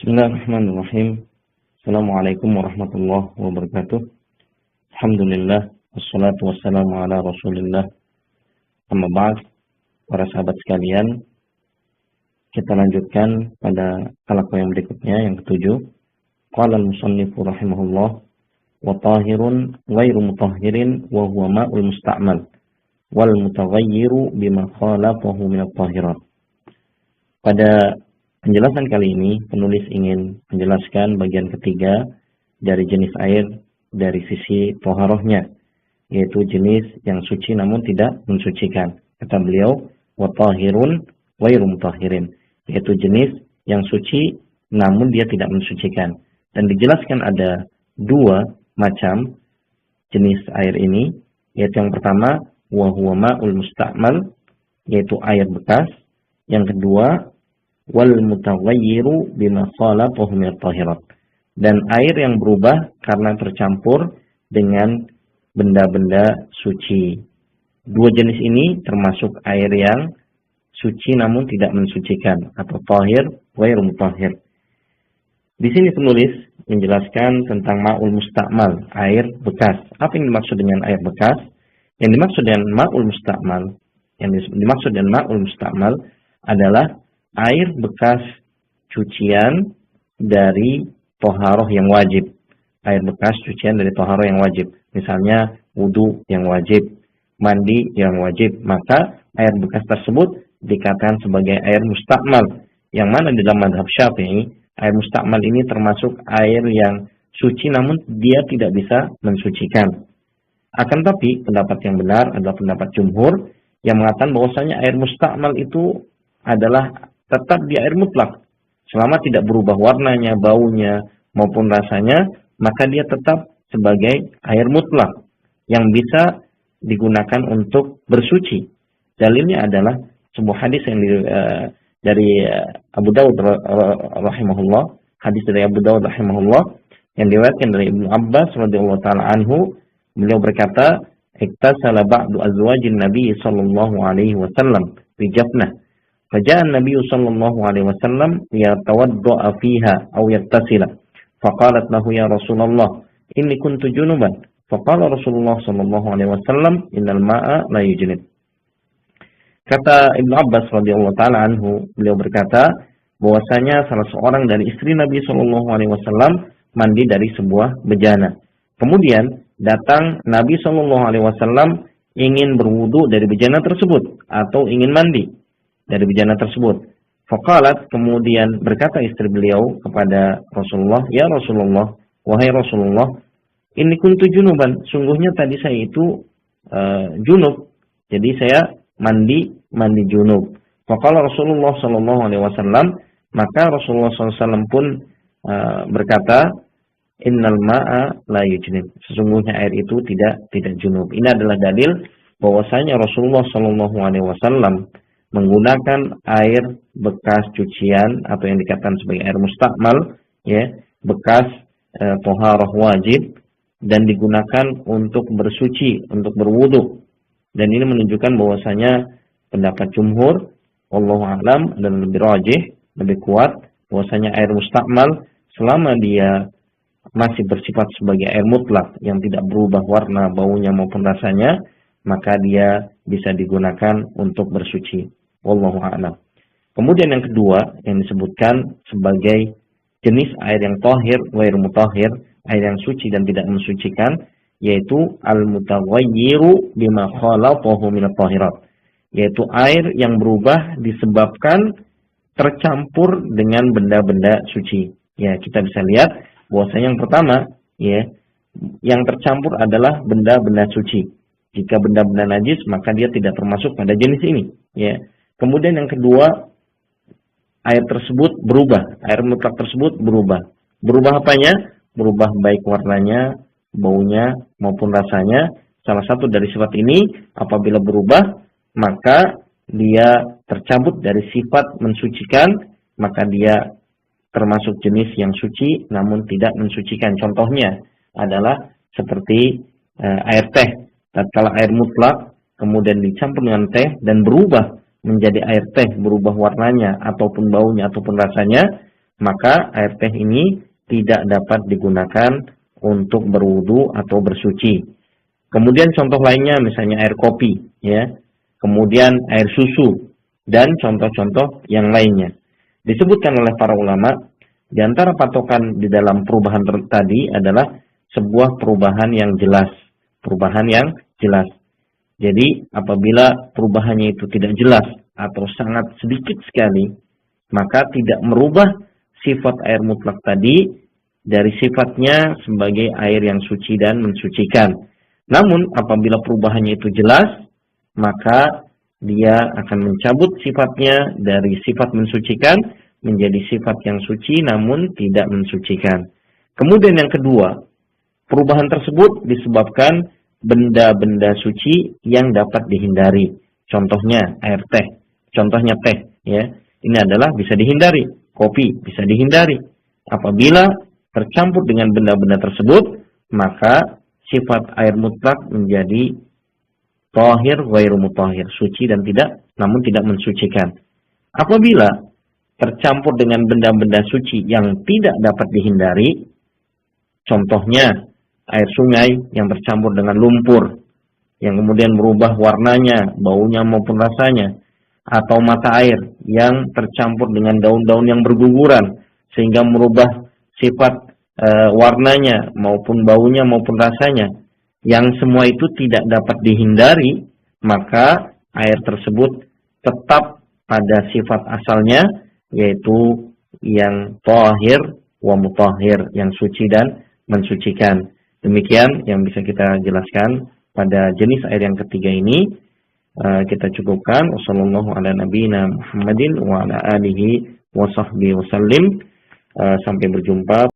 Bismillahirrahmanirrahim. Assalamualaikum warahmatullahi wabarakatuh. Alhamdulillah, wassalatu wassalamu ala rasulillah. Amma ba'd, para sahabat sekalian, kita lanjutkan pada halaqah yang berikutnya, yang ketujuh. Qala al-musannifu rahimahullah, wa tahirun ghairu mutahhirin wa huwa ma'ul musta'mal wal mutaghayyiru bima khalaqahu min at-tahirat. Pada penjelasan kali ini, penulis ingin menjelaskan bagian ketiga dari jenis air dari sisi toharohnya, yaitu jenis yang suci namun tidak mensucikan. Kata beliau, wa tahirun ghairu mutahhirin, yaitu jenis yang suci namun dia tidak mensucikan. Dan dijelaskan ada dua macam jenis air ini, yaitu yang pertama, wa huwa ma'ul musta'mal, yaitu air bekas. Yang kedua, wal mutaghayyiru bima khalaqahu min at-tahirat, dan air yang berubah karena tercampur dengan benda-benda suci. Dua jenis ini termasuk air yang suci namun tidak mensucikan, atau tahir ghairu mutahhir. Di sini penulis menjelaskan tentang ma'ul musta'mal, air bekas. Apa yang dimaksud dengan air bekas? Yang dimaksud dengan ma'ul musta'mal adalah air bekas cucian dari toharoh yang wajib. Air bekas cucian dari toharoh yang wajib. Misalnya wudu yang wajib, mandi yang wajib. Maka air bekas tersebut dikatakan sebagai air musta'mal. Yang mana di dalam mazhab Syafi'i, air musta'mal ini termasuk air yang suci namun dia tidak bisa mensucikan. Akan tapi pendapat yang benar adalah pendapat jumhur yang mengatakan bahwasanya air musta'mal itu adalah tetap di air mutlak. Selama tidak berubah warnanya, baunya, maupun rasanya, maka dia tetap sebagai air mutlak yang bisa digunakan untuk bersuci. Dalilnya adalah sebuah hadis yang dari Abu Dawud rahimahullah, hadis dari Abu Dawud rahimahullah yang diriwayatkan dari Ibnu Abbas radhiyallahu taala anhu. Beliau berkata, "Iktasala ba'du azwajin Nabi sallallahu alaihi wasallam fi jafnah. Faja'a an-nabiy sallallahu alaihi wasallam yatawadda'a fiha aw yattasila. Faqalat lahu ya Rasulullah, inni kuntu junuban." Faqala Rasulullah sallallahu alaihi wasallam, "Innal ma'a la yujnib." Kata Ibnu Abbas radhiyallahu taala anhu, beliau berkata bahwasanya salah seorang dari istri Nabi sallallahu alaihi wasallam mandi dari sebuah bejana. Kemudian datang Nabi sallallahu alaihi wasallam ingin berwudu dari bejana tersebut atau ingin mandi dari bejana tersebut. Faqalat, kemudian berkata istri beliau kepada Rasulullah, "Ya Rasulullah, wahai Rasulullah, inni kuntu junuban, sungguhnya tadi saya itu junub. Jadi saya mandi junub." Faqala Rasulullah sallallahu alaihi wasallam, maka Rasulullah sallallahu alaihi wasallam pun berkata, "Innal ma'a la yujnib." Sesungguhnya air itu tidak junub. Ini adalah dalil bahwasanya Rasulullah sallallahu alaihi wasallam menggunakan air bekas cucian atau yang dikatakan sebagai air musta'mal, ya, bekas toharah wajib, dan digunakan untuk bersuci, untuk berwudu. Dan ini menunjukkan bahwasanya pendapat jumhur, wallahu a'lam, dan lebih rajih, lebih kuat, bahwasanya air musta'mal selama dia masih bersifat sebagai air mutlak yang tidak berubah warna, baunya maupun rasanya, maka dia bisa digunakan untuk bersuci. Wallahu a'lam. Kemudian yang kedua yang disebutkan sebagai jenis air yang tahir ghairu mutahhir, air yang suci dan tidak mensucikan, yaitu al-mutaghayyiru bima khalaqahu min at-tahirat, yaitu air yang berubah disebabkan tercampur dengan benda-benda suci. Ya, kita bisa lihat bahwasanya yang pertama, ya, yang tercampur adalah benda-benda suci. Jika benda-benda najis, maka dia tidak termasuk pada jenis ini, ya. Kemudian yang kedua, air tersebut berubah, air mutlak tersebut berubah. Berubah apanya? Berubah baik warnanya, baunya, maupun rasanya. Salah satu dari sifat ini, apabila berubah, maka dia tercabut dari sifat mensucikan, maka dia termasuk jenis yang suci, namun tidak mensucikan. Contohnya adalah seperti air teh. Tatkala air mutlak, kemudian dicampur dengan teh, dan berubah menjadi air teh, berubah warnanya, ataupun baunya, ataupun rasanya, maka air teh ini tidak dapat digunakan untuk berwudu atau bersuci. Kemudian contoh lainnya misalnya air kopi, ya. Kemudian air susu dan contoh-contoh yang lainnya. Disebutkan oleh para ulama, di antara patokan di dalam perubahan tadi adalah sebuah perubahan yang jelas, perubahan yang jelas. Jadi apabila perubahannya itu tidak jelas atau sangat sedikit sekali, maka tidak merubah sifat air mutlak tadi dari sifatnya sebagai air yang suci dan mensucikan. Namun apabila perubahannya itu jelas, maka dia akan mencabut sifatnya dari sifat mensucikan menjadi sifat yang suci namun tidak mensucikan. Kemudian yang kedua, perubahan tersebut disebabkan benda-benda suci yang dapat dihindari. Contohnya air teh, contohnya teh, ya. Ini adalah bisa dihindari. Kopi bisa dihindari. Apabila tercampur dengan benda-benda tersebut, maka sifat air mutlak menjadi tahir ghairu mutahhir, suci dan tidak, namun tidak mensucikan. Apabila tercampur dengan benda-benda suci yang tidak dapat dihindari, contohnya air sungai yang tercampur dengan lumpur, yang kemudian merubah warnanya, baunya maupun rasanya, atau mata air yang tercampur dengan daun-daun yang berguguran, sehingga merubah sifat warnanya maupun baunya maupun rasanya, yang semua itu tidak dapat dihindari, maka air tersebut tetap pada sifat asalnya, yaitu yang tahir wa mutahhir, yang suci dan mensucikan. Demikian yang bisa kita jelaskan pada jenis air yang ketiga ini. Kita cukupkan. Wassallallahu ala nabiyina Muhammadin wa ala alihi wa sahbihi wasallim. Sampai berjumpa.